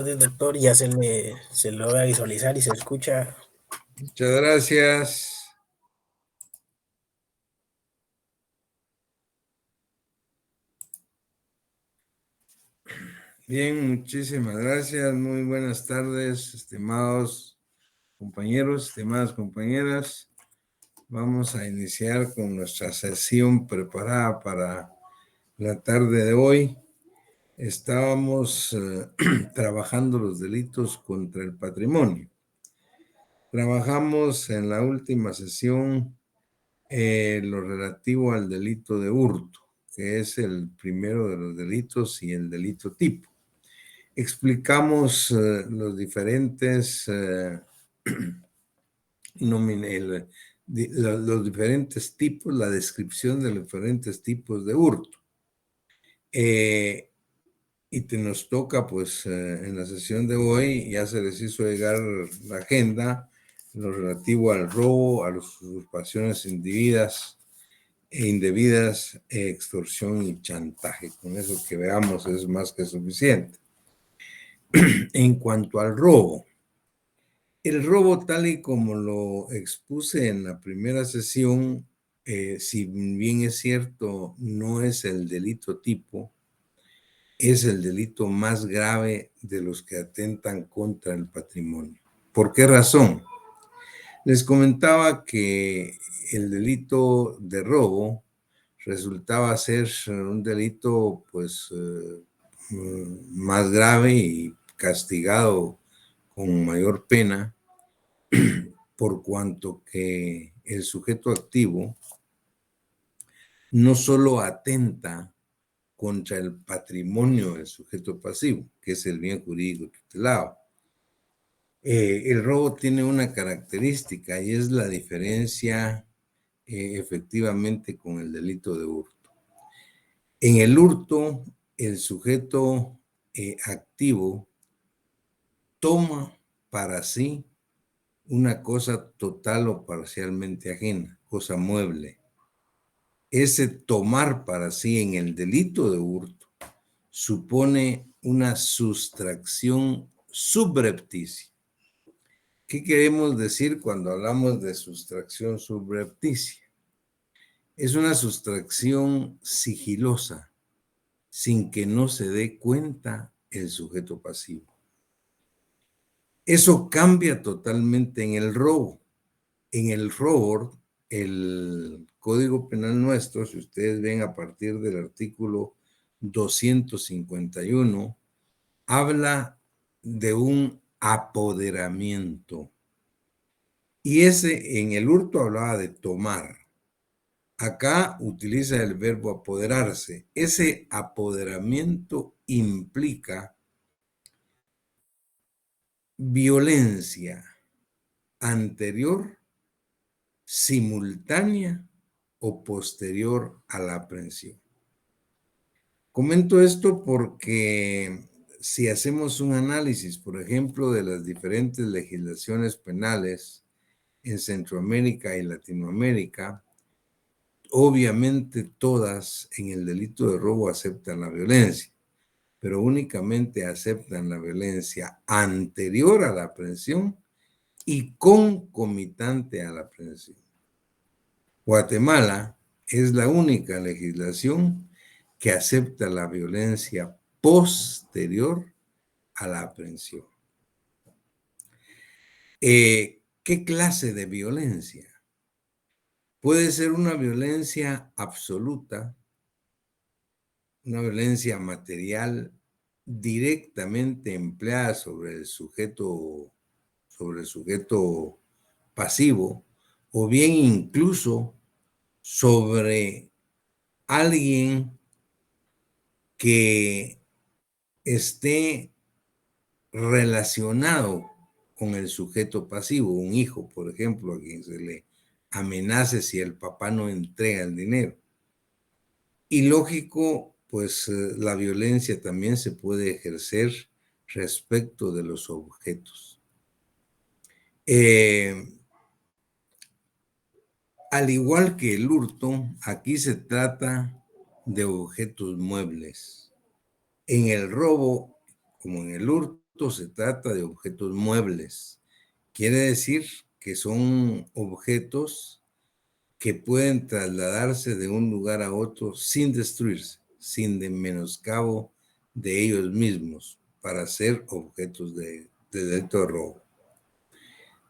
Doctor, ya se logra visualizar y se escucha. Muchas gracias. Bien, muchísimas gracias. Muy buenas tardes, estimados compañeros, estimadas compañeras. Vamos a iniciar con nuestra sesión preparada para la tarde de hoy. Estábamos trabajando los delitos contra el patrimonio. Trabajamos en la última sesión lo relativo al delito de hurto, que es el primero de los delitos y el delito tipo. Explicamos los diferentes los diferentes tipos, la descripción de los diferentes tipos de hurto. Y nos toca, pues, en la sesión de hoy, ya se les hizo llegar la agenda, lo relativo al robo, a las usurpaciones indebidas, extorsión y chantaje. Con eso que veamos es más que suficiente. En cuanto al robo, el robo tal y como lo expuse en la primera sesión, si bien es cierto, no es el delito tipo, es el delito más grave de los que atentan contra el patrimonio. ¿Por qué razón? Les comentaba que el delito de robo resultaba ser un delito pues más grave y castigado con mayor pena, por cuanto que el sujeto activo no solo atenta contra el patrimonio del sujeto pasivo, que es el bien jurídico tutelado. El robo tiene una característica y es la diferencia efectivamente con el delito de hurto. En el hurto, el sujeto activo toma para sí una cosa total o parcialmente ajena, cosa mueble. Ese tomar para sí en el delito de hurto supone una sustracción subrepticia. ¿Qué queremos decir cuando hablamos de sustracción subrepticia? Es una sustracción sigilosa, sin que no se dé cuenta el sujeto pasivo. Eso cambia totalmente en el robo. En el robo, el Código Penal nuestro, si ustedes ven a partir del artículo 251, habla de un apoderamiento. Y ese en el hurto hablaba de tomar. Acá utiliza el verbo apoderarse. Ese apoderamiento implica violencia anterior, simultánea o posterior a la aprehensión. Comento esto porque si hacemos un análisis, por ejemplo, de las diferentes legislaciones penales en Centroamérica y Latinoamérica, obviamente todas en el delito de robo aceptan la violencia, pero únicamente aceptan la violencia anterior a la aprehensión y concomitante a la aprehensión. Guatemala es la única legislación que acepta la violencia posterior a la aprehensión. ¿Qué clase de violencia? Puede ser una violencia absoluta, una violencia material directamente empleada sobre el sujeto pasivo, o bien incluso sobre alguien que esté relacionado con el sujeto pasivo, un hijo, por ejemplo, a quien se le amenace si el papá no entrega el dinero. Y lógico, pues la violencia también se puede ejercer respecto de los objetos. Al igual que el hurto, aquí se trata de objetos muebles. En el robo, como en el hurto, hurto se trata de objetos muebles. Quiere decir que son objetos que pueden trasladarse de un lugar a otro sin destruirse, sin de menoscabo de ellos mismos, para ser objetos de delito de robo.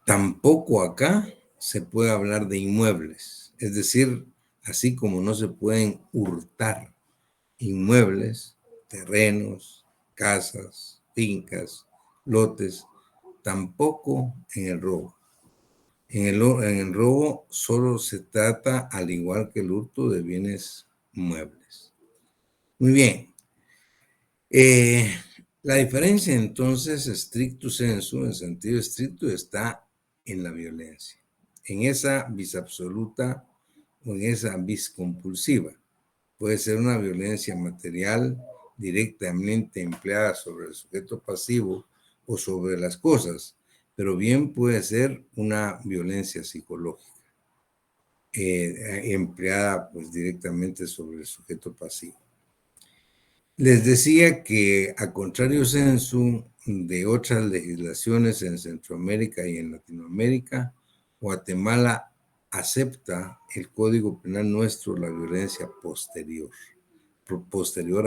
Tampoco acá se puede hablar de inmuebles, es decir, así como no se pueden hurtar inmuebles, terrenos, casas, fincas, lotes, tampoco en el robo. En el robo solo se trata, al igual que el hurto, de bienes muebles. Muy bien. La diferencia entonces, stricto sensu, en sentido estricto, está en la violencia, en esa vis absoluta o en esa vis compulsiva. Puede ser una violencia material directamente empleada sobre el sujeto pasivo o sobre las cosas, pero bien puede ser una violencia psicológica empleada pues directamente sobre el sujeto pasivo. Les decía que, a contrario sensu de otras legislaciones en Centroamérica y en Latinoamérica, Guatemala acepta el Código Penal nuestro la violencia posterior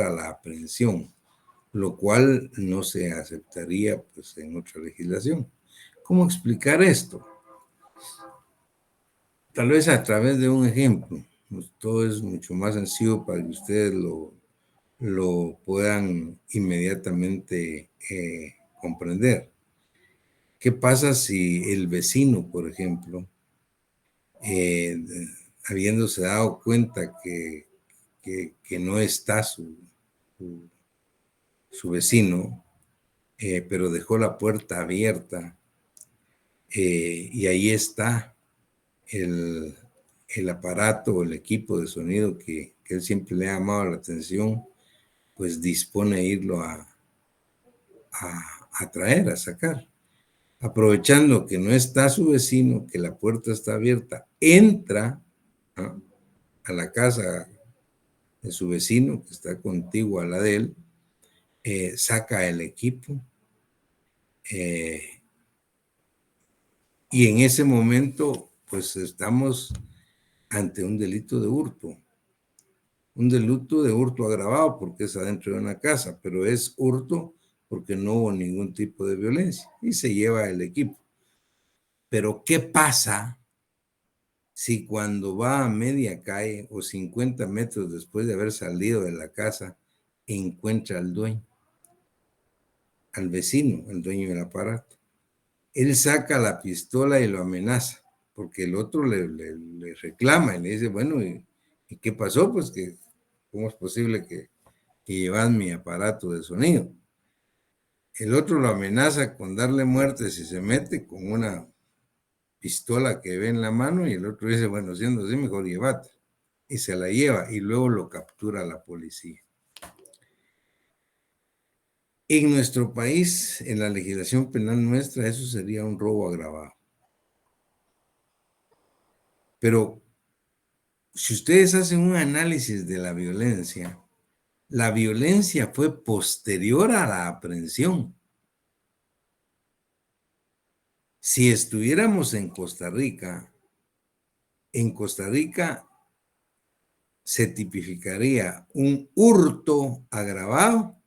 a la aprehensión, lo cual no se aceptaría pues, en otra legislación. ¿Cómo explicar esto? Tal vez a través de un ejemplo. Pues, todo es mucho más sencillo para que ustedes lo puedan inmediatamente comprender. ¿Qué pasa si el vecino, por ejemplo, habiéndose dado cuenta que no está su vecino, pero dejó la puerta abierta y ahí está el aparato o el equipo de sonido que él siempre le ha llamado la atención, pues dispone a irlo a traer, a sacar? Aprovechando que no está su vecino, que la puerta está abierta, entra a la casa de su vecino, que está contigua a la de él, saca el equipo, y en ese momento, pues estamos ante un delito de hurto. Un delito de hurto agravado porque es adentro de una casa, pero es hurto porque no hubo ningún tipo de violencia y se lleva el equipo. Pero ¿qué pasa si cuando va a media calle o 50 metros después de haber salido de la casa encuentra al dueño, al vecino, el dueño del aparato? Él saca la pistola y lo amenaza, porque el otro le reclama y le dice, bueno, ¿y qué pasó? Pues que, ¿cómo es posible que llevas mi aparato de sonido? El otro lo amenaza con darle muerte si se mete con una pistola que ve en la mano, y el otro dice, bueno, siendo así, mejor llévate. Y se la lleva y luego lo captura la policía. En nuestro país, en la legislación penal nuestra, eso sería un robo agravado. Pero si ustedes hacen un análisis de la violencia fue posterior a la aprehensión. Si estuviéramos en Costa Rica se tipificaría un hurto agravado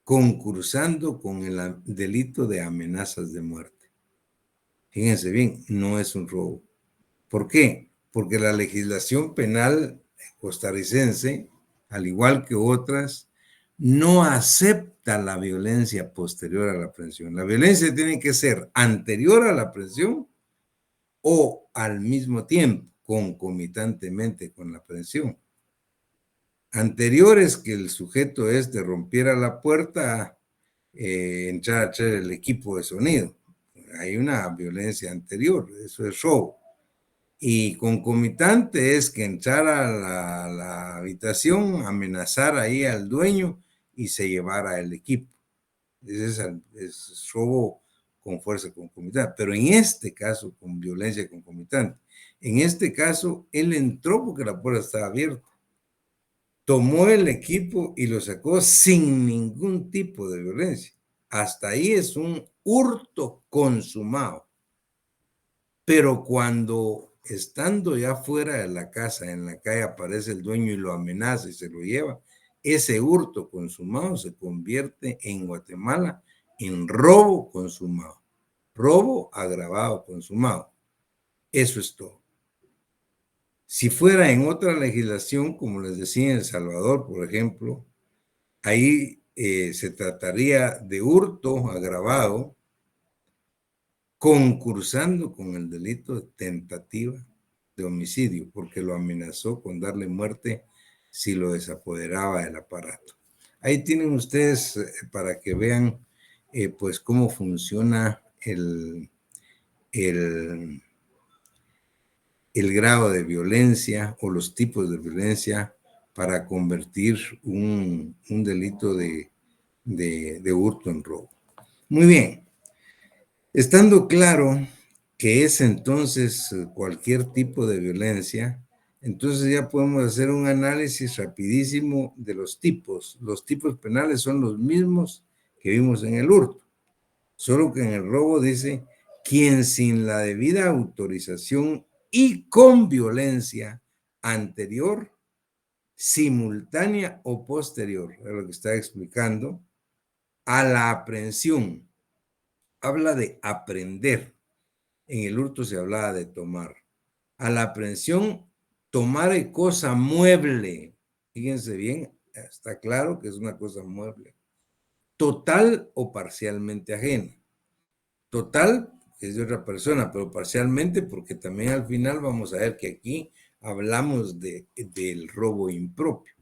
concursando con el delito de amenazas de muerte. Fíjense bien, no es un robo. ¿Por qué? Porque la legislación penal costarricense, al igual que otras, no acepta la violencia posterior a la aprehensión. La violencia tiene que ser anterior a la aprehensión o al mismo tiempo, concomitantemente con la aprehensión. Anterior es que el sujeto rompiera la puerta, entrar a traer el equipo de sonido. Hay una violencia anterior, eso es robo. Y concomitante es que entrara a la habitación, amenazara ahí al dueño y se llevara el equipo. Es robo con fuerza concomitante. Pero en este caso, con violencia concomitante, en este caso, él entró porque la puerta estaba abierta. Tomó el equipo y lo sacó sin ningún tipo de violencia. Hasta ahí es un hurto consumado. Pero cuando estando ya fuera de la casa, en la calle, aparece el dueño y lo amenaza y se lo lleva, ese hurto consumado se convierte en Guatemala en robo consumado, robo agravado consumado. Eso es todo. Si fuera en otra legislación, como les decía en El Salvador, por ejemplo, ahí se trataría de hurto agravado, concursando con el delito de tentativa de homicidio, porque lo amenazó con darle muerte si lo desapoderaba del aparato. Ahí tienen ustedes para que vean pues cómo funciona el grado de violencia o los tipos de violencia para convertir un delito de hurto en robo. Muy bien. Estando claro que es entonces cualquier tipo de violencia, entonces ya podemos hacer un análisis rapidísimo de los tipos. Los tipos penales son los mismos que vimos en el hurto, solo que en el robo dice quien sin la debida autorización y con violencia anterior, simultánea o posterior, es lo que está explicando, a la aprehensión. Habla de aprender. En el hurto se hablaba de tomar. A la aprehensión, tomar cosa mueble. Fíjense bien, está claro que es una cosa mueble. Total o parcialmente ajena. Total es de otra persona, pero parcialmente porque también al final vamos a ver que aquí hablamos del robo impropio.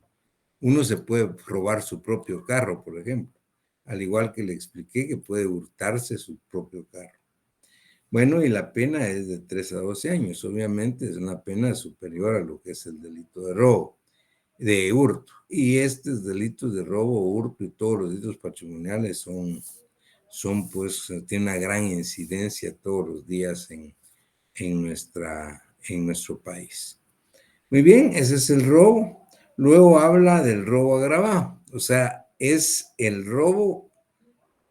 Uno se puede robar su propio carro, por ejemplo, al igual que le expliqué que puede hurtarse su propio carro. Bueno, y la pena es de 3 a 12 años. Obviamente es una pena superior a lo que es el delito de robo, de hurto. Y estos delitos de robo, hurto y todos los delitos patrimoniales son pues, tienen una gran incidencia todos los días en nuestro país. Muy bien, ese es el robo. Luego habla del robo agravado. O sea, es el robo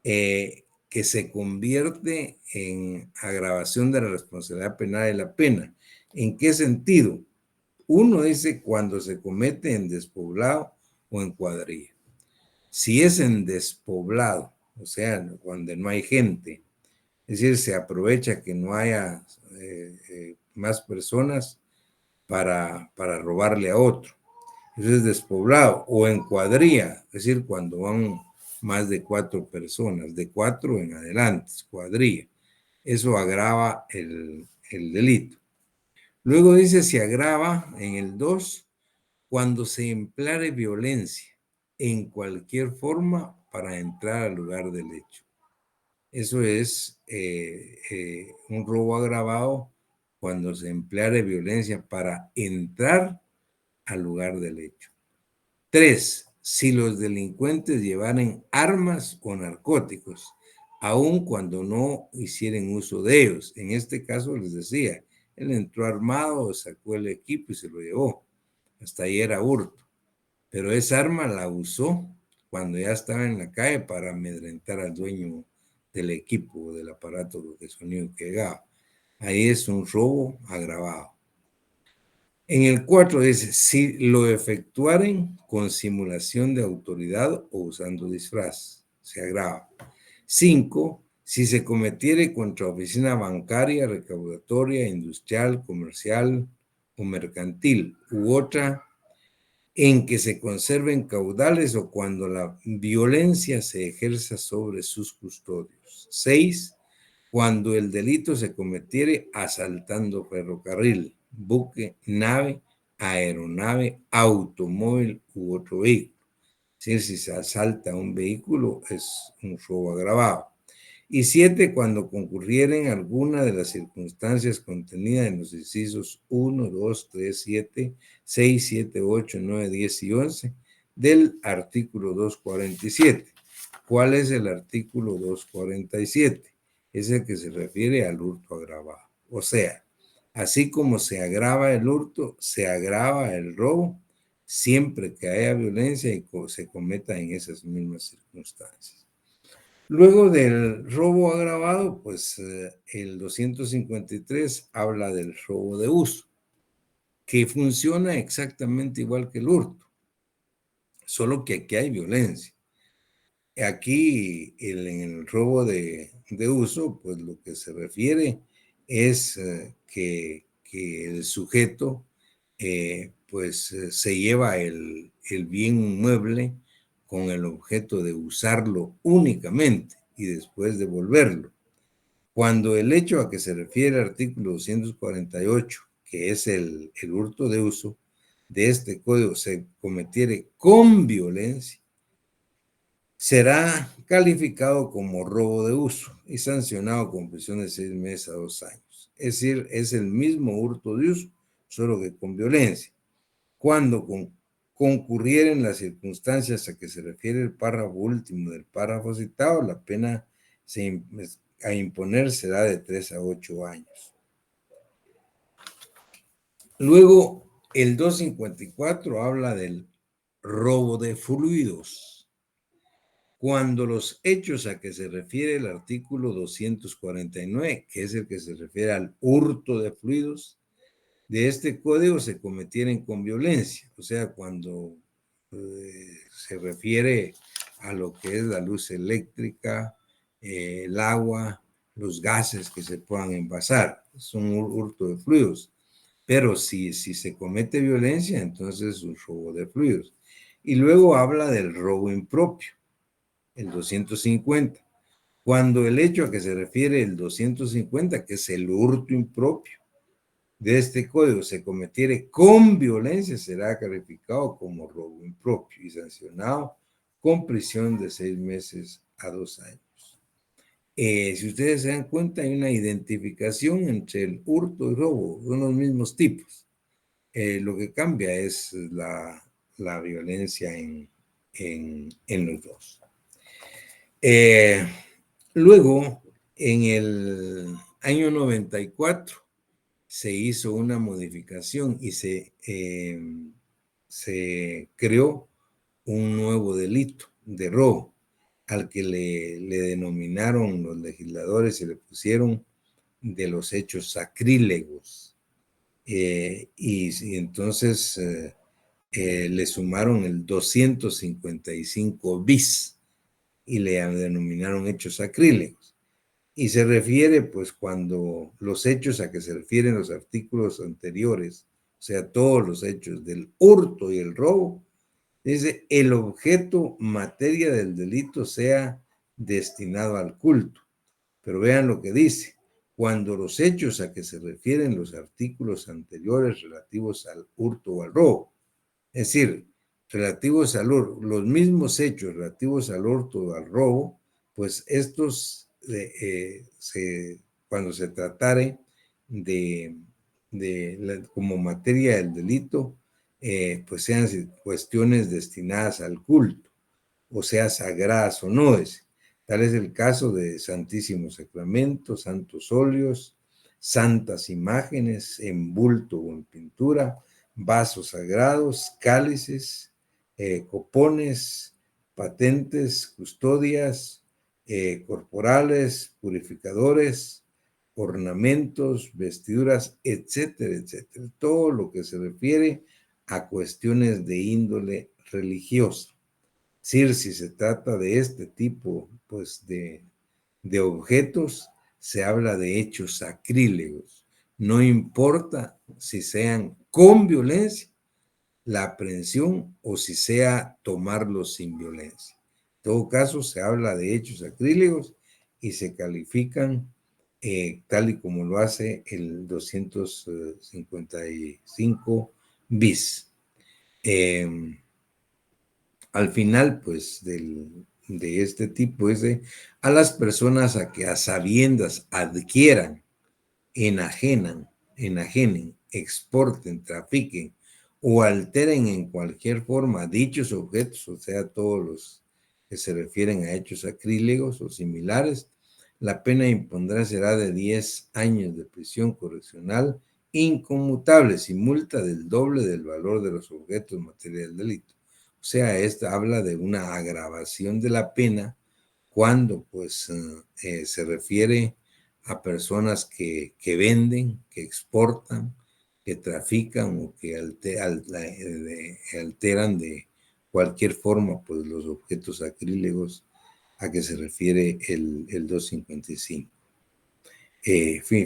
que se convierte en agravación de la responsabilidad penal de la pena. ¿En qué sentido? Uno dice cuando se comete en despoblado o en cuadrilla. Si es en despoblado, o sea, cuando no hay gente, es decir, se aprovecha que no haya más personas para robarle a otro. Eso es despoblado. O en cuadrilla, es decir, cuando van más de 4 personas, de 4 en adelante, cuadrilla. Eso agrava el delito. Luego dice, se agrava en el 2 cuando se empleare violencia en cualquier forma para entrar al lugar del hecho. Eso es un robo agravado cuando se empleare violencia para entrar al lugar del hecho. 3. Si los delincuentes llevaran armas o narcóticos, aun cuando no hicieran uso de ellos. En este caso les decía, él entró armado, sacó el equipo y se lo llevó. Hasta ahí era hurto. Pero esa arma la usó cuando ya estaba en la calle para amedrentar al dueño del equipo o del aparato de sonido que llegaba. Ahí es un robo agravado. En el 4 dice, si lo efectuaren con simulación de autoridad o usando disfraz, se agrava. 5, si se cometiere contra oficina bancaria, recaudatoria, industrial, comercial o mercantil u otra en que se conserven caudales o cuando la violencia se ejerza sobre sus custodios. 6, cuando el delito se cometiere asaltando ferrocarril, buque, nave, aeronave, automóvil u otro vehículo. Es decir, si se asalta un vehículo es un robo agravado. Y 7, cuando concurrieren alguna de las circunstancias contenidas en los incisos 1, 2, 3, 7, 6, 7, 8, 9, 10 y 11 del artículo 247. ¿Cuál es el artículo 247? Es el que se refiere al hurto agravado. O sea, así como se agrava el hurto, se agrava el robo siempre que haya violencia y se cometa en esas mismas circunstancias. Luego del robo agravado, pues el 253 habla del robo de uso, que funciona exactamente igual que el hurto, solo que aquí hay violencia. Aquí en el robo de uso, pues lo que se refiere es que el sujeto se lleva el bien mueble con el objeto de usarlo únicamente y después devolverlo. Cuando el hecho a que se refiere el artículo 248, que es el hurto de uso de este código, se cometiere con violencia, será calificado como robo de uso y sancionado con prisión de 6 meses a 2 años. Es decir, es el mismo hurto de uso, solo que con violencia. Cuando concurrieren las circunstancias a que se refiere el párrafo último del párrafo citado, la pena a imponer será de 3 a 8 años. Luego, el 254 habla del robo de fluidos. Cuando los hechos a que se refiere el artículo 249, que es el que se refiere al hurto de fluidos, de este código se cometieren con violencia, o sea, cuando se refiere a lo que es la luz eléctrica, el agua, los gases que se puedan envasar, es un hurto de fluidos. Pero si se comete violencia, entonces es un robo de fluidos. Y luego habla del robo impropio, el 250. Cuando el hecho a que se refiere el 250, que es el hurto impropio de este código, se cometiere con violencia, será calificado como robo impropio y sancionado con prisión de 6 meses a 2 años. Si ustedes se dan cuenta, hay una identificación entre el hurto y robo, son los mismos tipos. Lo que cambia es la violencia en los dos. Luego, en el año 94, se hizo una modificación y se creó un nuevo delito de robo, al que le denominaron los legisladores y le pusieron de los hechos sacrílegos. Y entonces le sumaron el 255 bis y le denominaron hechos sacrílegos. Y se refiere, pues, cuando los hechos a que se refieren los artículos anteriores, o sea, todos los hechos del hurto y el robo, dice, el objeto materia del delito sea destinado al culto. Pero vean lo que dice, cuando los hechos a que se refieren los artículos anteriores relativos al hurto o al robo, es decir, relativos al hurto, los mismos hechos relativos al hurto o al robo, pues estos, cuando se tratare como materia del delito, pues sean cuestiones destinadas al culto, o sea, sagradas o no. Tal es el caso de Santísimo Sacramento, santos óleos, santas imágenes en bulto o en pintura, vasos sagrados, cálices, copones, patentes, custodias, corporales, purificadores, ornamentos, vestiduras, etcétera, etcétera. Todo lo que se refiere a cuestiones de índole religiosa. Es decir, si se trata de este tipo, pues, de objetos, se habla de hechos sacrílegos. No importa si sean con violencia la aprehensión o si sea tomarlos sin violencia. En todo caso, se habla de hechos sacrílegos y se califican tal y como lo hace el 255 bis. Al final, pues, de este tipo es a las personas a que a sabiendas adquieran, enajenen, exporten, trafiquen o alteren en cualquier forma dichos objetos, o sea, todos los que se refieren a hechos sacrílegos o similares, la pena impondrá será de 10 años de prisión correccional inconmutables y multa del doble del valor de los objetos materiales del delito. O sea, esta habla de una agravación de la pena cuando pues se refiere a personas que venden, que exportan, que trafican o que alteran de cualquier forma pues los objetos acrílicos a que se refiere el 255.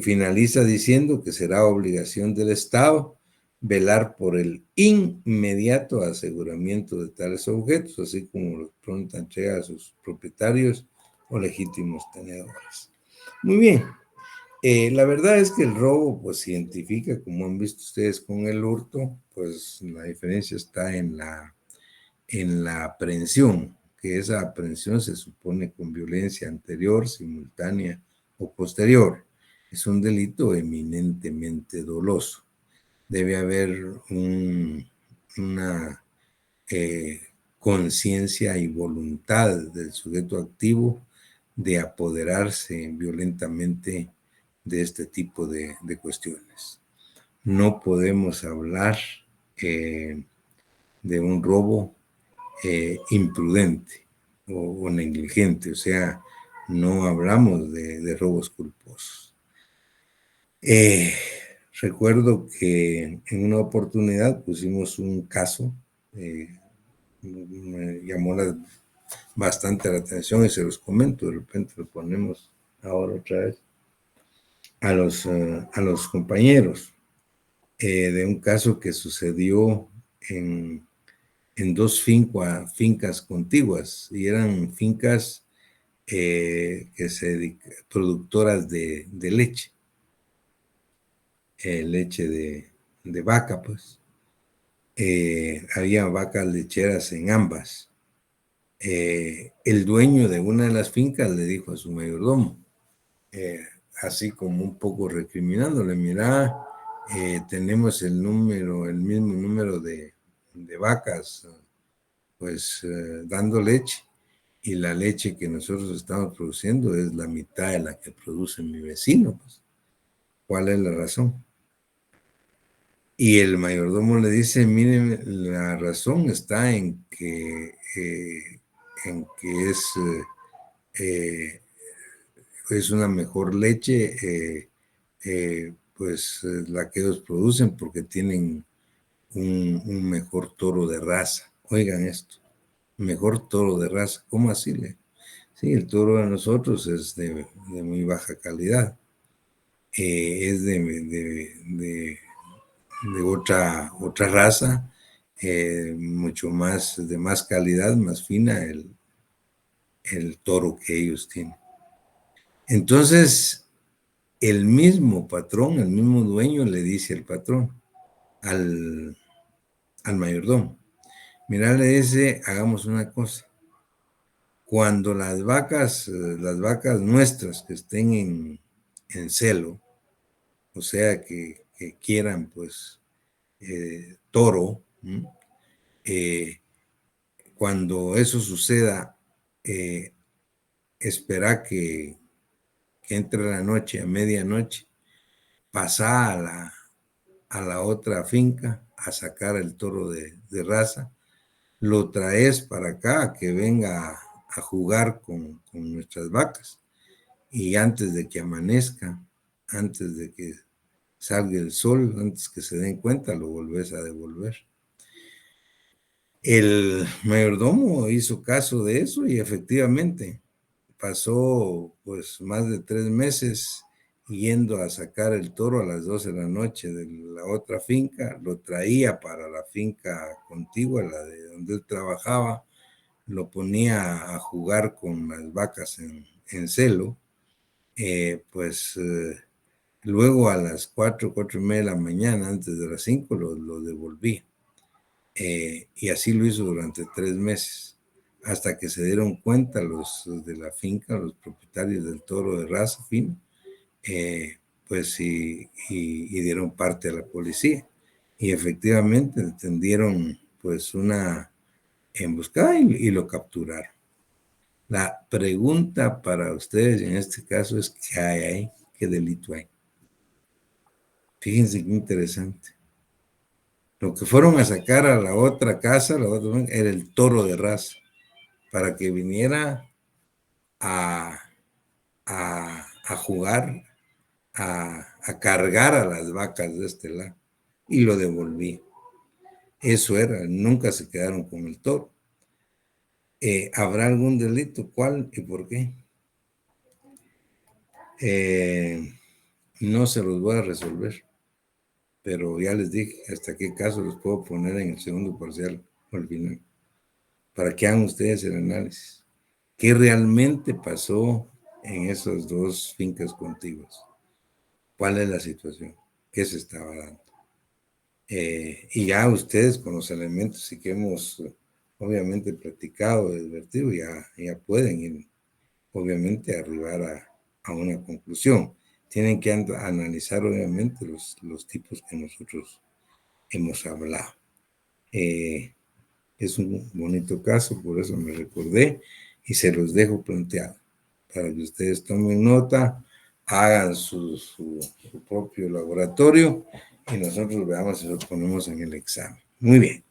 Finaliza diciendo que será obligación del Estado velar por el inmediato aseguramiento de tales objetos, así como la pronta entrega a sus propietarios o legítimos tenedores. Muy bien, la verdad es que el robo pues se identifica, como han visto ustedes con el hurto, pues la diferencia está en la aprehensión, que esa aprehensión se supone con violencia anterior, simultánea o posterior. Es un delito eminentemente doloso. Debe haber una conciencia y voluntad del sujeto activo de apoderarse violentamente de este tipo de cuestiones. No podemos hablar de un robo imprudente o negligente, o sea, no hablamos de robos culposos. Recuerdo que en una oportunidad pusimos un caso, me llamó bastante la atención y se los comento, de repente lo ponemos ahora otra vez a los compañeros, de un caso que sucedió en dos fincas contiguas, y eran fincas productoras de leche, leche de vaca, pues. Había vacas lecheras en ambas. El dueño de una de las fincas le dijo a su mayordomo, así como un poco recriminándole, mira, tenemos el mismo número de vacas, pues dando leche, y la leche que nosotros estamos produciendo es la mitad de la que produce mi vecino, pues. ¿Cuál es la razón? Y el mayordomo le dice, miren, la razón está en que es una mejor leche, pues la que ellos producen porque tienen un mejor toro de raza. Oigan esto, mejor toro de raza, ¿cómo así? Sí, el toro de nosotros es de muy baja calidad, es de otra raza, mucho más, de más calidad, más fina el toro que ellos tienen. Entonces, el mismo patrón, el mismo dueño le dice al patrón, al mayordomo, mira, le dice, hagamos una cosa, cuando las vacas nuestras que estén en celo, o sea, que quieran, pues, toro, cuando eso suceda, espera que entre la noche, a medianoche, pasa a la otra finca a sacar el toro de raza, lo traes para acá, que venga a jugar con nuestras vacas, y antes de que amanezca, antes de que salga el sol, antes que se den cuenta, lo volvés a devolver. El mayordomo hizo caso de eso y efectivamente pasó pues más de 3 meses yendo a sacar el toro a las 12 de la noche de la otra finca, lo traía para la finca contigua, la de donde él trabajaba, lo ponía a jugar con las vacas en celo, luego a las 4:30 de la mañana, antes de las 5, lo devolvía. Y así lo hizo durante 3 meses, hasta que se dieron cuenta los de la finca, los propietarios del toro de raza fina, pues y dieron parte a la policía. Y efectivamente tendieron pues una emboscada y lo capturaron. La pregunta para ustedes en este caso es, ¿qué hay ahí? ¿Qué delito hay? Fíjense qué interesante. Lo que fueron a sacar a la otra casa, era el toro de raza, para que viniera a, a jugar, a cargar a las vacas de este lado y lo devolví. Eso era, nunca se quedaron con el toro. ¿Habrá algún delito? ¿Cuál y por qué? No se los voy a resolver, pero ya les dije hasta qué caso los puedo poner en el segundo parcial o al final, para que hagan ustedes el análisis. ¿Qué realmente pasó en esas dos fincas contiguas? ¿Cuál es la situación? ¿Qué se estaba dando? Y ya ustedes con los elementos y que hemos obviamente platicado, advertido, ya pueden ir, obviamente arribar a una conclusión. Tienen que analizar obviamente los tipos que nosotros hemos hablado. Es un bonito caso, por eso me recordé y se los dejo planteado para que ustedes tomen nota, hagan su propio laboratorio y nosotros veamos si lo ponemos en el examen. Muy bien.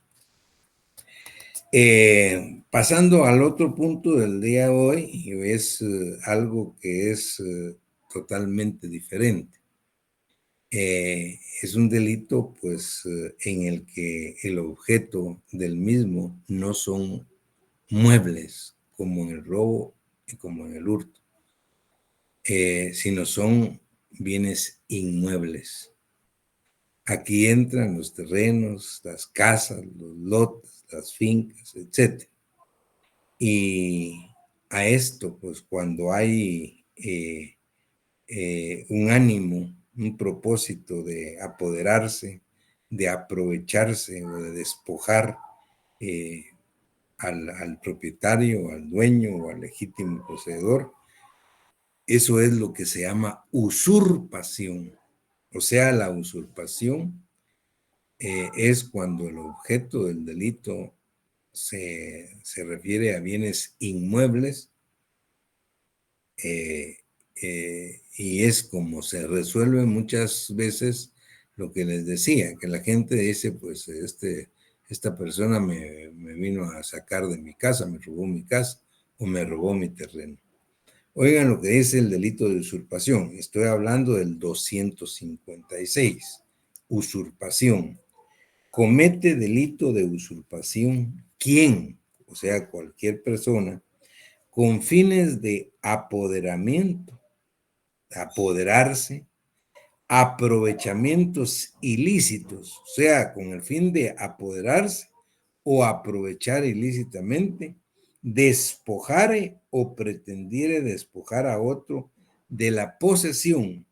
Pasando al otro punto del día de hoy, y es algo que es totalmente diferente. Es un delito, pues, en el que el objeto del mismo no son muebles, como en el robo y como en el hurto, sino son bienes inmuebles. Aquí entran los terrenos, las casas, los lotes, las fincas, etc. Y a esto, pues cuando hay un ánimo, un propósito de apoderarse, de aprovecharse o de despojar al propietario, al dueño o al legítimo poseedor, eso es lo que se llama usurpación. O sea, la usurpación es cuando el objeto del delito se refiere a bienes inmuebles y es como se resuelve muchas veces lo que les decía, que la gente dice, pues esta persona me vino a sacar de mi casa, me robó mi casa o me robó mi terreno. Oigan lo que dice el delito de usurpación. Estoy hablando del 256. Usurpación. Comete delito de usurpación quien, o sea, cualquier persona, con fines de apoderamiento, apoderarse, aprovechamientos ilícitos, o sea, con el fin de apoderarse o aprovechar ilícitamente, despojare o pretendiere despojar a otro de la posesión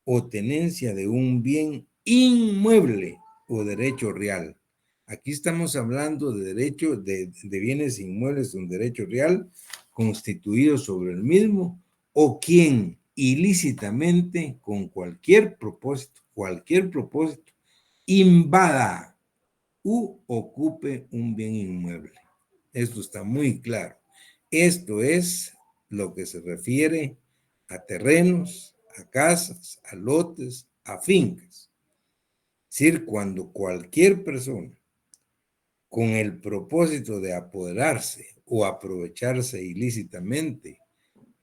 o tenencia de un bien inmueble o derecho real. Aquí estamos hablando de derecho de bienes inmuebles, un derecho real constituido sobre el mismo o quien ilícitamente con cualquier propósito invada u ocupe un bien inmueble. Esto está muy claro. Esto es lo que se refiere a terrenos, a casas, a lotes, a fincas. Es decir, cuando cualquier persona con el propósito de apoderarse o aprovecharse ilícitamente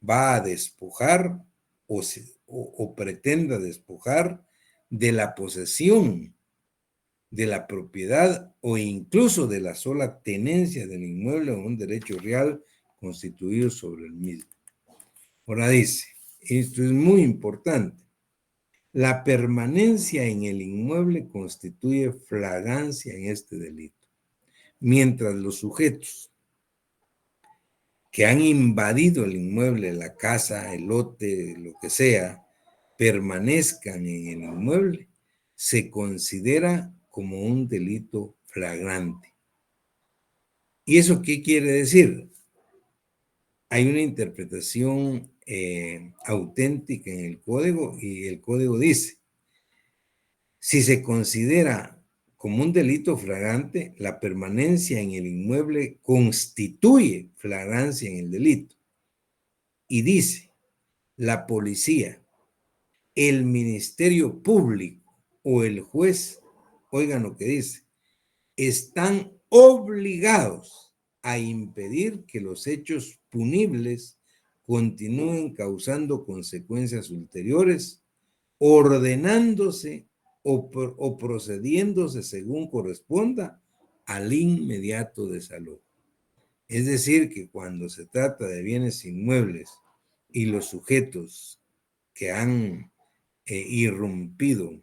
va a despojar o pretenda despojar de la posesión, de la propiedad o incluso de la sola tenencia del inmueble o un derecho real constituido sobre el mismo. Ahora dice, esto es muy importante, la permanencia en el inmueble constituye flagrancia en este delito, mientras los sujetos que han invadido el inmueble, la casa, el lote, lo que sea, permanezcan en el inmueble, se considera como un delito flagrante. ¿Y eso qué quiere decir? Hay una interpretación auténtica en el código y el código dice, si se considera como un delito flagrante, la permanencia en el inmueble constituye flagrancia en el delito. Y dice, la policía, el Ministerio Público o el juez, oigan lo que dice, están obligados a impedir que los hechos punibles continúen causando consecuencias ulteriores, ordenándose o procediéndose según corresponda al inmediato desalojo. Es decir, que cuando se trata de bienes inmuebles y los sujetos que han irrumpido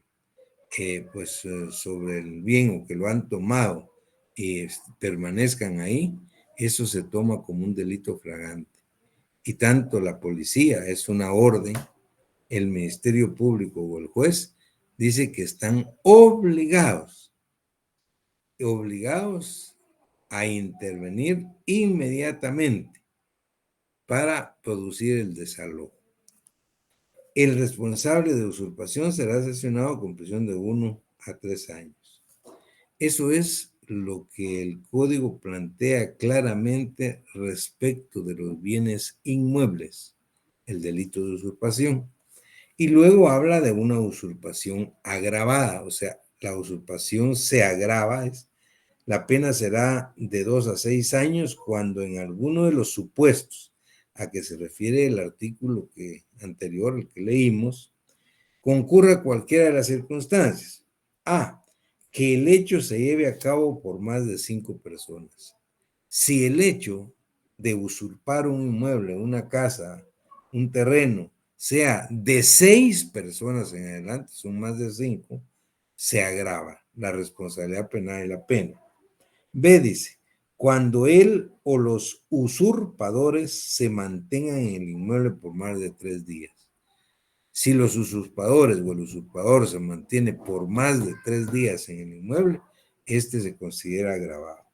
sobre el bien o que lo han tomado y permanezcan ahí, eso se toma como un delito flagrante. Y tanto la policía es una orden, el Ministerio Público o el juez dice que están obligados a intervenir inmediatamente para producir el desalojo. El responsable de usurpación será sancionado con prisión de 1 a 3 años. Eso es lo que el Código plantea claramente respecto de los bienes inmuebles, el delito de usurpación. Y luego habla de una usurpación agravada, o sea, la usurpación se agrava, la pena será de 2 a 6 años cuando en alguno de los supuestos a que se refiere el artículo anterior, el que leímos, concurra cualquiera de las circunstancias. A, que el hecho se lleve a cabo por más de 5 personas. Si el hecho de usurpar un inmueble, una casa, un terreno, sea de 6 personas en adelante, son más de 5, se agrava la responsabilidad penal y la pena. B dice, cuando él o los usurpadores se mantengan en el inmueble por más de 3 días. Si los usurpadores o el usurpador se mantiene por más de 3 días en el inmueble, este se considera agravado.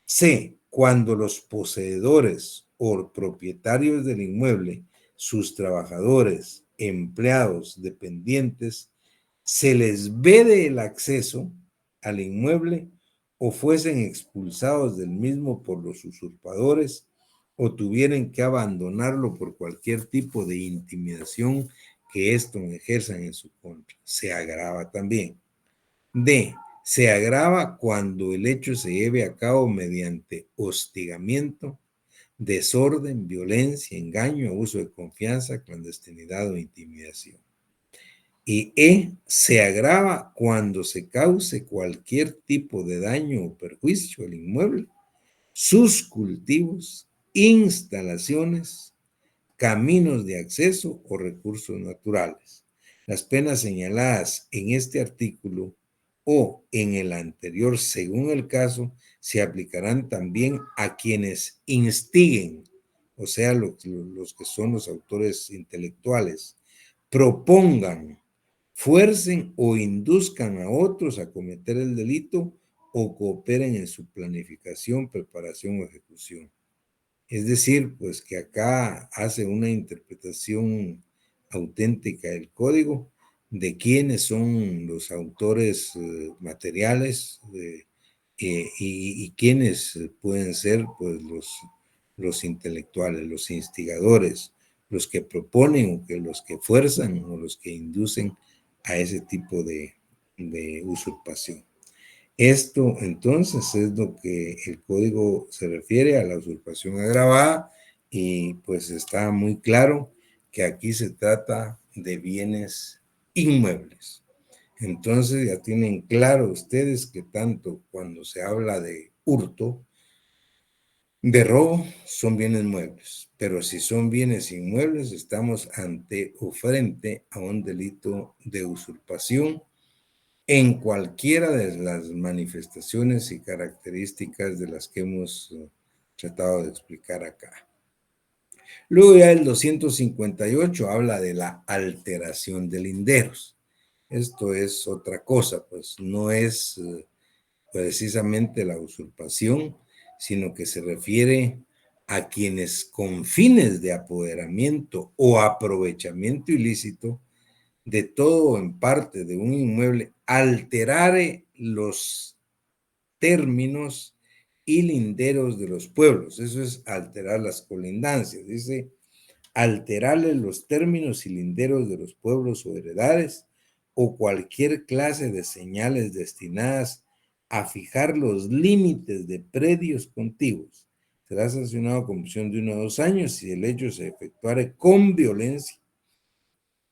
C, cuando los poseedores o propietarios del inmueble, sus trabajadores, empleados, dependientes, se les vede el acceso al inmueble o fuesen expulsados del mismo por los usurpadores o tuvieran que abandonarlo por cualquier tipo de intimidación que estos ejerzan en su contra. Se agrava también. D. Se agrava cuando el hecho se lleve a cabo mediante hostigamiento, desorden, violencia, engaño, abuso de confianza, clandestinidad o intimidación. Y E, se agrava cuando se cause cualquier tipo de daño o perjuicio al inmueble, sus cultivos, instalaciones, caminos de acceso o recursos naturales. Las penas señaladas en este artículo o en el anterior, según el caso, se aplicarán también a quienes instiguen, o sea, los que son los autores intelectuales, propongan, fuercen o induzcan a otros a cometer el delito o cooperen en su planificación, preparación o ejecución. Es decir, pues que acá hace una interpretación auténtica del código de quiénes son los autores materiales y quiénes pueden ser pues los intelectuales, los instigadores, los que proponen o que los que fuerzan o los que inducen a ese tipo de usurpación. Esto entonces es lo que el código se refiere a la usurpación agravada y pues está muy claro que aquí se trata de bienes inmuebles. Entonces ya tienen claro ustedes que tanto cuando se habla de hurto, de robo, son bienes muebles, pero si son bienes inmuebles estamos ante o frente a un delito de usurpación en cualquiera de las manifestaciones y características de las que hemos tratado de explicar acá. Luego ya el 258 habla de la alteración de linderos. Esto es otra cosa, pues no es precisamente la usurpación, sino que se refiere a quienes con fines de apoderamiento o aprovechamiento ilícito de todo o en parte de un inmueble, alterare los términos y linderos de los pueblos. Eso es alterar las colindancias. Dice, alterarle los términos y linderos de los pueblos o heredades o cualquier clase de señales destinadas a fijar los límites de predios contiguos. será sancionado con prisión de 1 a 2 años si el hecho se efectuare con violencia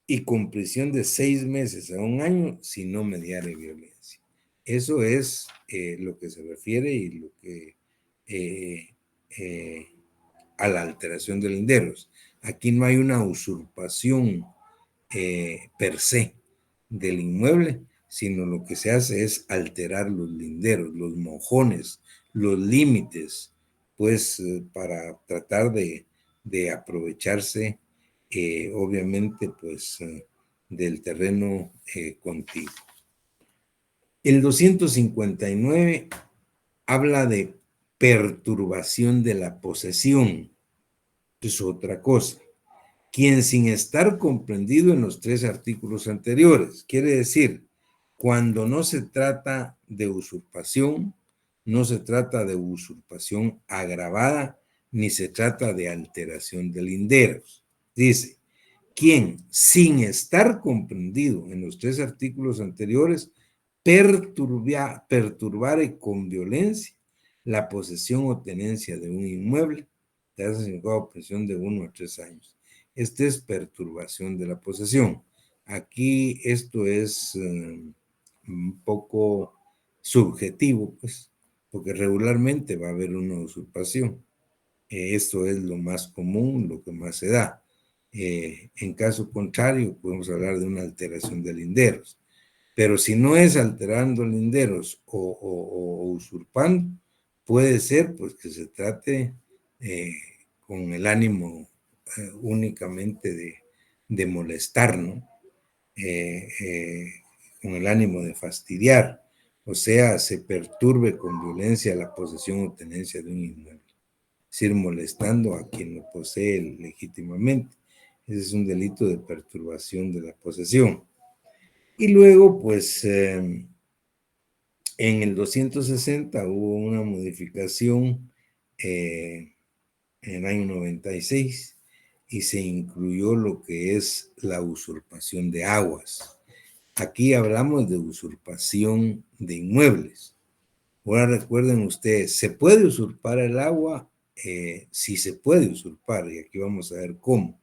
y con prisión de 6 meses a 1 año si no mediare violencia. Eso es lo que se refiere y lo que a la alteración de linderos. Aquí no hay una usurpación per se del inmueble, sino lo que se hace es alterar los linderos, los mojones, los límites, pues para tratar de aprovecharse, obviamente, pues del terreno contiguo. El 259 habla de perturbación de la posesión. Es otra cosa. Quien sin estar comprendido en los 3 artículos anteriores, quiere decir, cuando no se trata de usurpación, no se trata de usurpación agravada, ni se trata de alteración de linderos. Dice, quien sin estar comprendido en los 3 artículos anteriores, perturbare con violencia la posesión o tenencia de un inmueble, te hace significado prisión de 1 a 3 años. Esta es perturbación de la posesión. Aquí esto es un poco subjetivo, pues, porque regularmente va a haber una usurpación. Esto es lo más común, lo que más se da. En caso contrario, podemos hablar de una alteración de linderos. Pero si no es alterando linderos o usurpando, puede ser pues que se trate con el ánimo únicamente de molestar, ¿no? Con el ánimo de fastidiar, o sea, se perturbe con violencia la posesión o tenencia de un inmueble, es decir, molestando a quien lo posee legítimamente. Ese es un delito de perturbación de la posesión. Y luego, pues, en el 260 hubo una modificación en el año 96 y se incluyó lo que es la usurpación de aguas. Aquí hablamos de usurpación de inmuebles. Ahora recuerden ustedes, ¿se puede usurpar el agua? Sí se puede usurpar, y aquí vamos a ver cómo.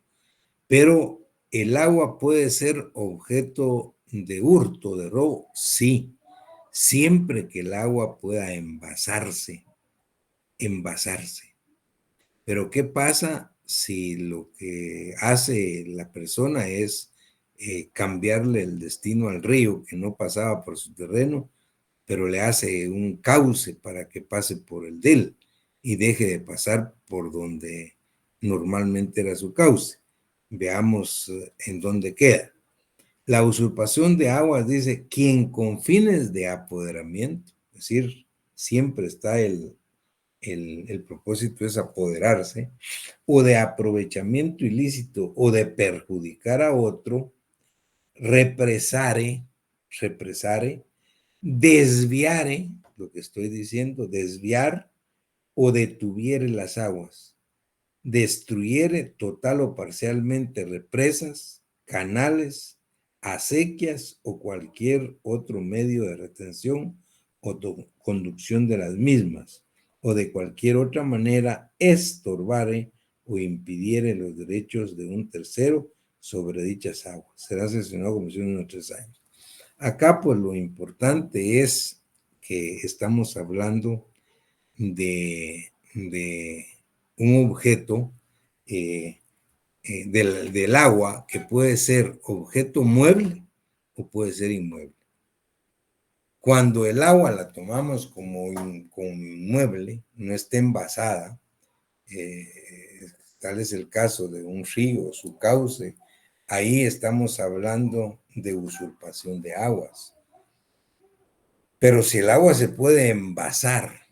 Pero el agua puede ser objeto de hurto, de robo, sí, siempre que el agua pueda envasarse. Pero ¿qué pasa si lo que hace la persona es cambiarle el destino al río que no pasaba por su terreno, pero le hace un cauce para que pase por el de él y deje de pasar por donde normalmente era su cauce? Veamos en dónde queda. La usurpación de aguas dice, quien con fines de apoderamiento, es decir, siempre está el propósito es apoderarse, o de aprovechamiento ilícito o de perjudicar a otro, represare, desviare, lo que estoy diciendo, desviar o detuviere las aguas, destruyere total o parcialmente represas, canales, acequias o cualquier otro medio de retención o conducción de las mismas, o de cualquier otra manera estorbare o impidiere los derechos de un tercero sobre dichas aguas. Será sancionado con prisión de 1 a 3 años. Acá, pues, lo importante es que estamos hablando de un objeto del agua que puede ser objeto mueble o puede ser inmueble. Cuando el agua la tomamos como inmueble, no está envasada, tal es el caso de un río, su cauce, ahí estamos hablando de usurpación de aguas. Pero si el agua se puede envasar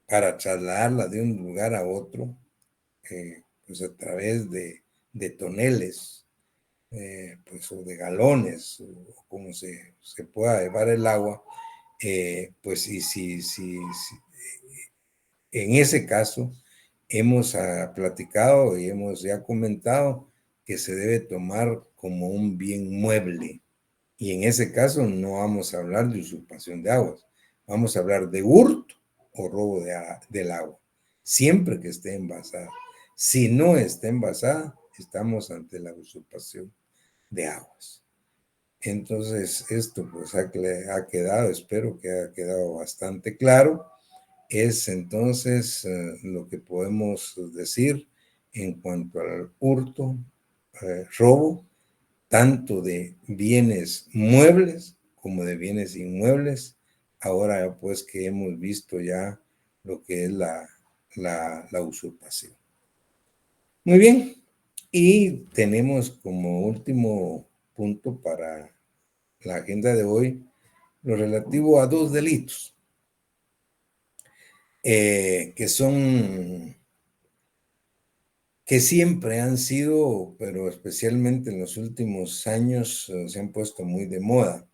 para trasladarla de un lugar a otro, pues a través de toneles, pues, o de galones, o como se pueda llevar el agua, pues y si en ese caso hemos platicado y hemos ya comentado que se debe tomar como un bien mueble. Y en ese caso no vamos a hablar de usurpación de aguas, vamos a hablar de hurto o robo del agua. siempre que esté envasada. Si no está envasada, estamos ante la usurpación de aguas. Entonces, esto pues ha quedado, espero que haya quedado bastante claro. Es entonces lo que podemos decir en cuanto al hurto, robo, tanto de bienes muebles como de bienes inmuebles. Ahora pues que hemos visto ya lo que es la usurpación. Muy bien, y tenemos como último punto para la agenda de hoy lo relativo a dos delitos que siempre han sido, pero especialmente en los últimos años se han puesto muy de moda,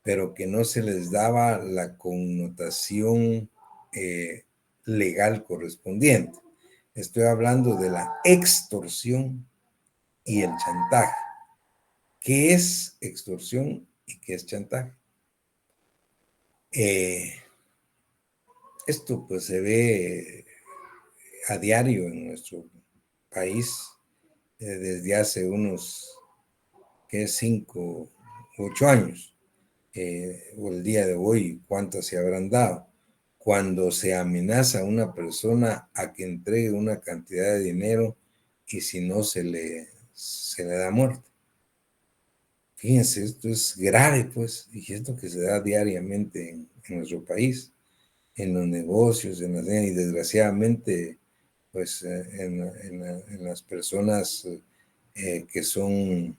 pero que no se les daba la connotación legal correspondiente. Estoy hablando de la extorsión y el chantaje. ¿Qué es extorsión y qué es chantaje? Esto pues se ve a diario en nuestro país desde hace unos 5 u 8 años, o el día de hoy, cuántas se habrán dado, cuando se amenaza a una persona a que entregue una cantidad de dinero y si no se le da muerte. Fíjense, esto es grave, pues, y esto que se da diariamente en nuestro país, en los negocios, y desgraciadamente, pues, en las personas que son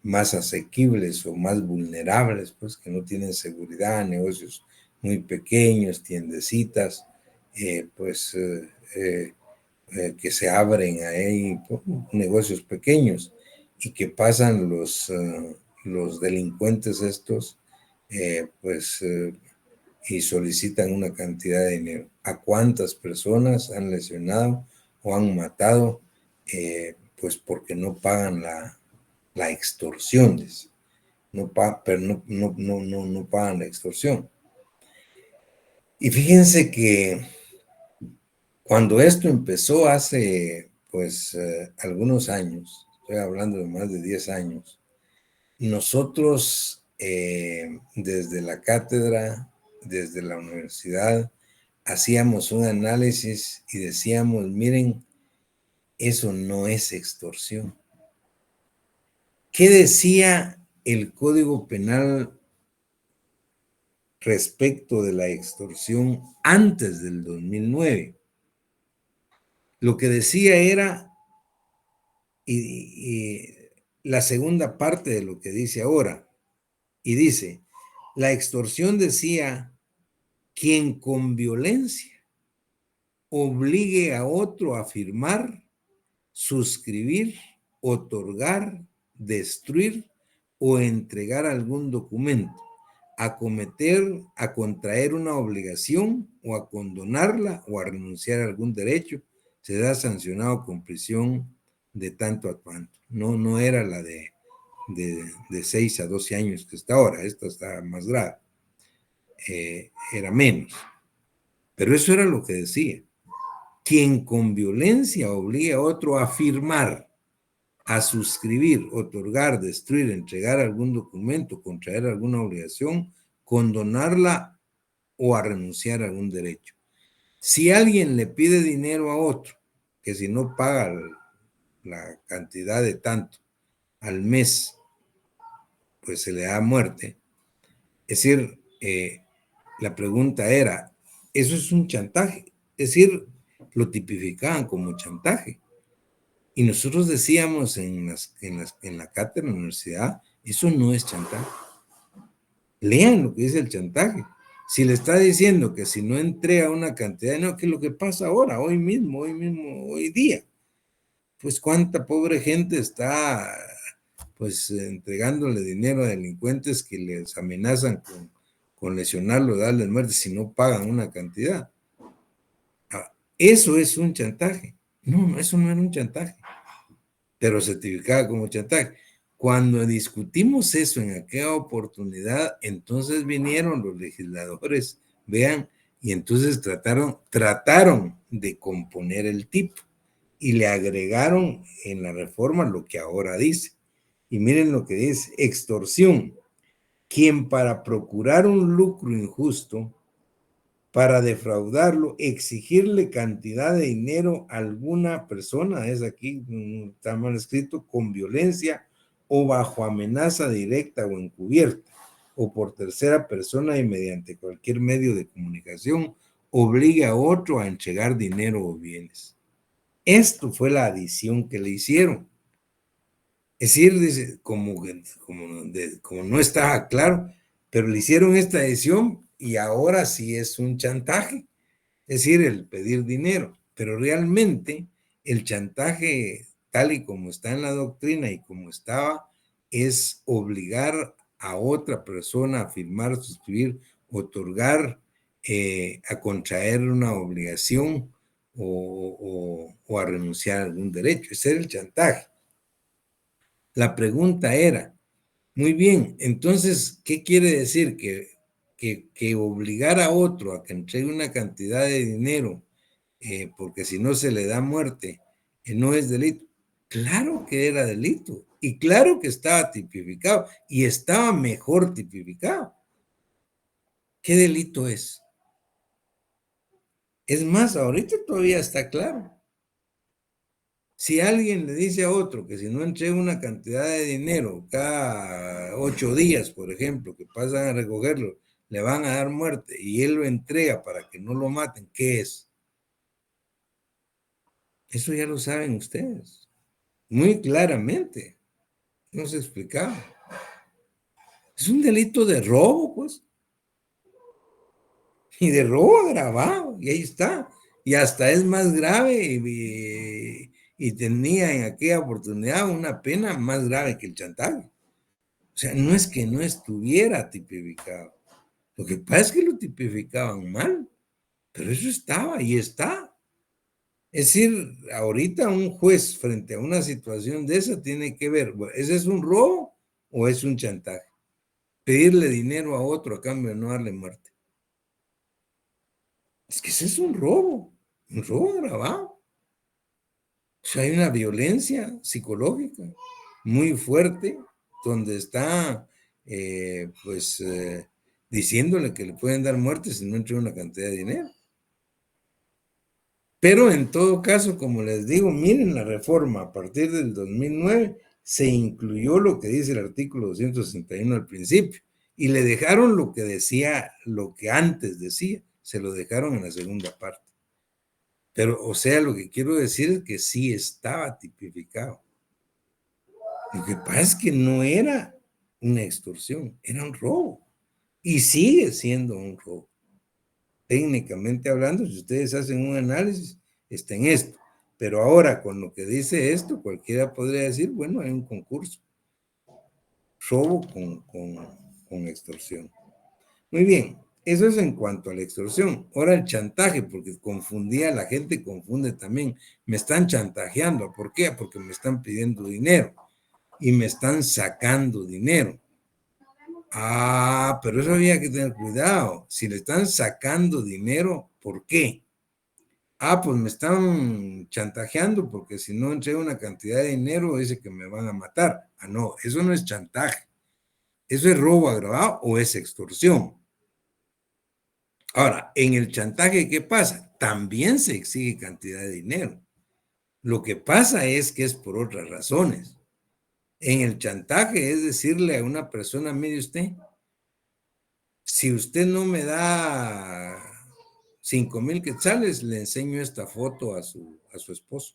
más asequibles o más vulnerables, pues, que no tienen seguridad, negocios muy pequeños, tiendecitas, que se abren ahí, negocios pequeños, y que pasan los delincuentes estos, y solicitan una cantidad de dinero. ¿A cuántas personas han lesionado o han matado? Pues porque no pagan la extorsión, pero no pagan la extorsión. Y fíjense que cuando esto empezó hace pues algunos años, estoy hablando de más de 10 años, nosotros desde la cátedra, desde la universidad, hacíamos un análisis y decíamos, miren, eso no es extorsión. ¿Qué decía el Código Penal respecto de la extorsión antes del 2009? Lo que decía era, y la segunda parte de lo que dice ahora, y dice, la extorsión decía, quien con violencia obligue a otro a firmar, suscribir, otorgar, destruir o entregar algún documento, a contraer una obligación o a condonarla o a renunciar a algún derecho, será sancionado con prisión de tanto a tanto. No era la de 6 a 12 años que está ahora, esta está más grave, era menos. Pero eso era lo que decía. Quien con violencia obliga a otro a firmar, a suscribir, otorgar, destruir, entregar algún documento, contraer alguna obligación, condonarla o a renunciar a algún derecho. Si alguien le pide dinero a otro, que si no paga la cantidad de tanto al mes, pues se le da muerte. Es decir, la pregunta era, ¿eso es un chantaje? Es decir, lo tipificaban como chantaje. Y nosotros decíamos en la cátedra de la universidad, eso no es chantaje. Lean lo que dice el chantaje. Si le está diciendo que si no entrega una cantidad, no, que es lo que pasa ahora, hoy mismo, hoy día. Pues cuánta pobre gente está pues entregándole dinero a delincuentes que les amenazan con lesionarlo, darles muerte si no pagan una cantidad. Eso es un chantaje. No, eso no era un chantaje, pero se tipificaba como chantaje. Cuando discutimos eso en aquella oportunidad, entonces vinieron los legisladores, vean, Y entonces trataron de componer el tipo y le agregaron en la reforma lo que ahora dice. Y miren lo que dice: extorsión, quien para procurar un lucro injusto, para defraudarlo, exigirle cantidad de dinero a alguna persona, es aquí, está mal escrito, con violencia o bajo amenaza directa o encubierta, o por tercera persona y mediante cualquier medio de comunicación, obliga a otro a entregar dinero o bienes. Esto fue la adición que le hicieron. Es decir, dice, como no estaba claro, pero le hicieron esta adición y ahora sí es un chantaje. Es decir, el pedir dinero, pero realmente el chantaje, tal y como está en la doctrina y como estaba, es obligar a otra persona a firmar, suscribir, otorgar, a contraer una obligación o a renunciar a algún derecho. Ese era el chantaje. La pregunta era, muy bien, entonces, ¿qué quiere decir? Que obligar a otro a que entregue una cantidad de dinero, porque si no se le da muerte, no es delito. Claro que era delito y claro que estaba tipificado y estaba mejor tipificado. ¿Qué delito es? Es más, ahorita todavía está claro. Si alguien le dice a otro que si no entrega una cantidad de dinero cada 8 días, por ejemplo, que pasan a recogerlo, le van a dar muerte y él lo entrega para que no lo maten, ¿qué es? Eso ya lo saben ustedes, muy claramente. No se explicaba. Es un delito de robo, pues, y de robo agravado, y ahí está. Y hasta es más grave y tenía en aquella oportunidad una pena más grave que el chantaje. O sea, no es que no estuviera tipificado. Lo que pasa es que lo tipificaban mal, pero eso estaba y está. Es decir, ahorita un juez frente a una situación de esa tiene que ver, ¿ese es un robo o es un chantaje? Pedirle dinero a otro a cambio de no darle muerte. Es que ese es un robo agravado. O sea, hay una violencia psicológica muy fuerte donde está, diciéndole que le pueden dar muerte si no entrega una cantidad de dinero. Pero en todo caso, como les digo, miren la reforma, a partir del 2009 se incluyó lo que dice el artículo 261 al principio y le dejaron lo que decía, lo que antes decía, se lo dejaron en la segunda parte. Pero, o sea, lo que quiero decir es que sí estaba tipificado. Lo que pasa es que no era una extorsión, era un robo. Y sigue siendo un robo. Técnicamente hablando, si ustedes hacen un análisis, está en esto. Pero ahora, con lo que dice esto, cualquiera podría decir, bueno, hay un concurso. Robo con extorsión. Muy bien, eso es en cuanto a la extorsión. Ahora el chantaje, porque confundía, la gente confunde también. Me están chantajeando. ¿Por qué? Porque me están pidiendo dinero y me están sacando dinero. Ah, pero eso había que tener cuidado. Si le están sacando dinero, ¿por qué? Ah, pues me están chantajeando porque si no entrego una cantidad de dinero, dice que me van a matar. Ah, no, eso no es chantaje. ¿Eso es robo agravado o es extorsión? Ahora, en el chantaje, ¿qué pasa? También se exige cantidad de dinero. Lo que pasa es que es por otras razones. En el chantaje es decirle a una persona, mire usted, si usted no me da 5,000 quetzales, le enseño esta foto a su esposo.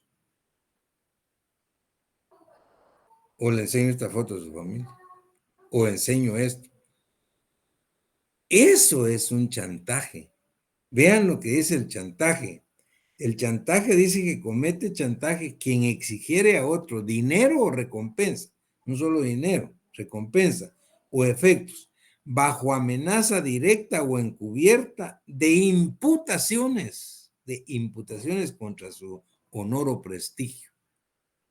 O le enseño esta foto a su familia. O enseño esto. Eso es un chantaje. Vean lo que dice el chantaje. El chantaje dice que comete chantaje quien exigiere a otro dinero o recompensa, no solo dinero, recompensa o efectos, bajo amenaza directa o encubierta de imputaciones contra su honor o prestigio,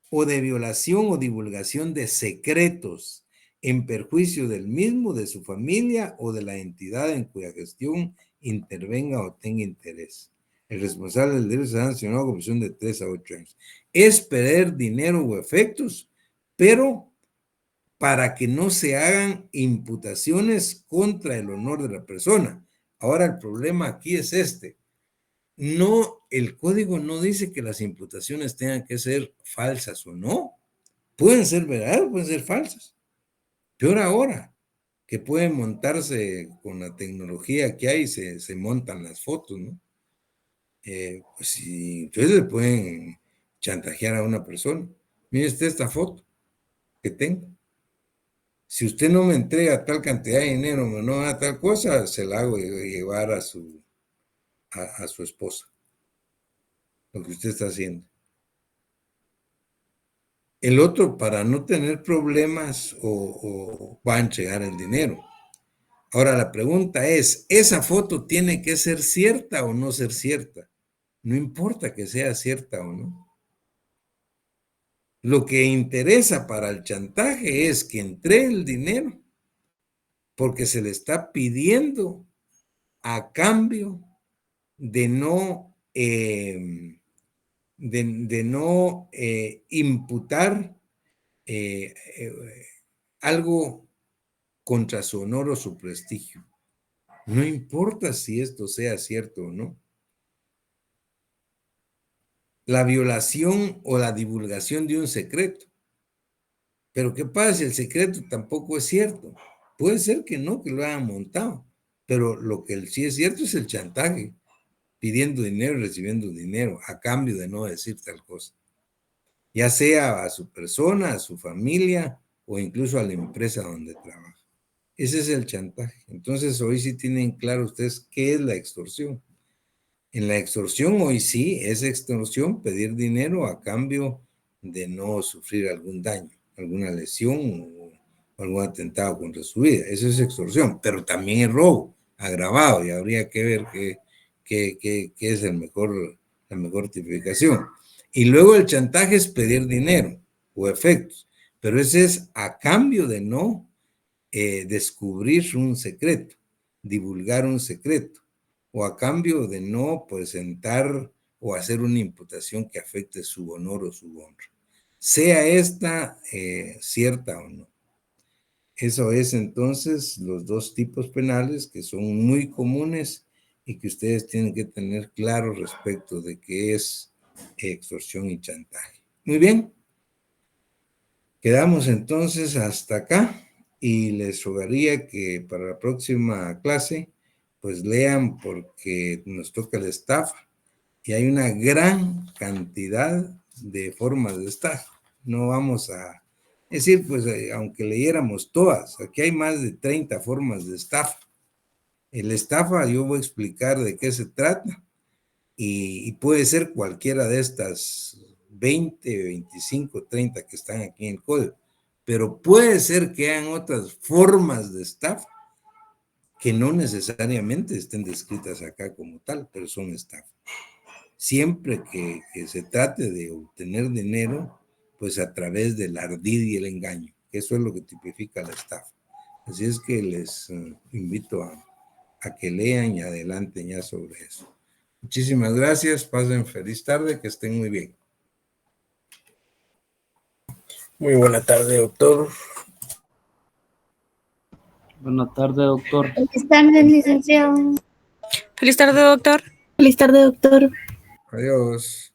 o de violación o divulgación de secretos en perjuicio del mismo, de su familia o de la entidad en cuya gestión intervenga o tenga interés. El responsable del delito será sancionado con prisión de 3 a 8 años. Es perder dinero o efectos, pero para que no se hagan imputaciones contra el honor de la persona. Ahora el problema aquí es este. No, el código no dice que las imputaciones tengan que ser falsas o no. Pueden ser verdaderas, pueden ser falsas. Peor ahora, que pueden montarse con la tecnología que hay, se montan las fotos, ¿no? Pues sí, entonces le pueden chantajear a una persona. Mire usted esta foto que tengo. Si usted no me entrega tal cantidad de dinero, no da tal cosa, se la hago llevar a su esposa. Lo que usted está haciendo. El otro, para no tener problemas o va a entregar el dinero. Ahora la pregunta es, ¿esa foto tiene que ser cierta o no ser cierta? No importa que sea cierta o no. Lo que interesa para el chantaje es que entregue el dinero, porque se le está pidiendo a cambio de no, imputar algo contra su honor o su prestigio. No importa si esto sea cierto o no. La violación o la divulgación de un secreto. Pero ¿qué pasa si el secreto tampoco es cierto? Puede ser que no, que lo hayan montado, pero lo que sí es cierto es el chantaje, pidiendo dinero y recibiendo dinero a cambio de no decir tal cosa. Ya sea a su persona, a su familia o incluso a la empresa donde trabaja. Ese es el chantaje. Entonces hoy sí tienen claro ustedes qué es la extorsión. En la extorsión hoy sí es extorsión pedir dinero a cambio de no sufrir algún daño, alguna lesión o algún atentado contra su vida. Eso es extorsión, pero también es robo agravado y habría que ver qué es la mejor tipificación. Y luego el chantaje es pedir dinero o efectos, pero ese es a cambio de no descubrir un secreto, divulgar un secreto, o a cambio de no presentar o hacer una imputación que afecte su honor o su honra, sea esta cierta o no. Eso es entonces los dos tipos penales que son muy comunes y que ustedes tienen que tener claro respecto de qué es extorsión y chantaje. Muy bien. Quedamos entonces hasta acá y les rogaría que para la próxima clase pues lean porque nos toca la estafa y hay una gran cantidad de formas de estafa. No vamos a decir, pues aunque leyéramos todas, aquí hay más de 30 formas de estafa. El estafa yo voy a explicar de qué se trata y puede ser cualquiera de estas 20, 25, 30 que están aquí en el código, pero puede ser que hayan otras formas de estafa que no necesariamente estén descritas acá como tal, pero son estafa. Siempre que se trate de obtener dinero, pues a través del ardid y el engaño, eso es lo que tipifica la estafa. Así es que les invito a que lean y adelanten ya sobre eso. Muchísimas gracias, pasen feliz tarde, que estén muy bien. Muy buena tarde, doctor. Buenas tardes, doctor. Buenas tardes, licenciado. Feliz tarde, doctor. Feliz tarde, doctor. Adiós.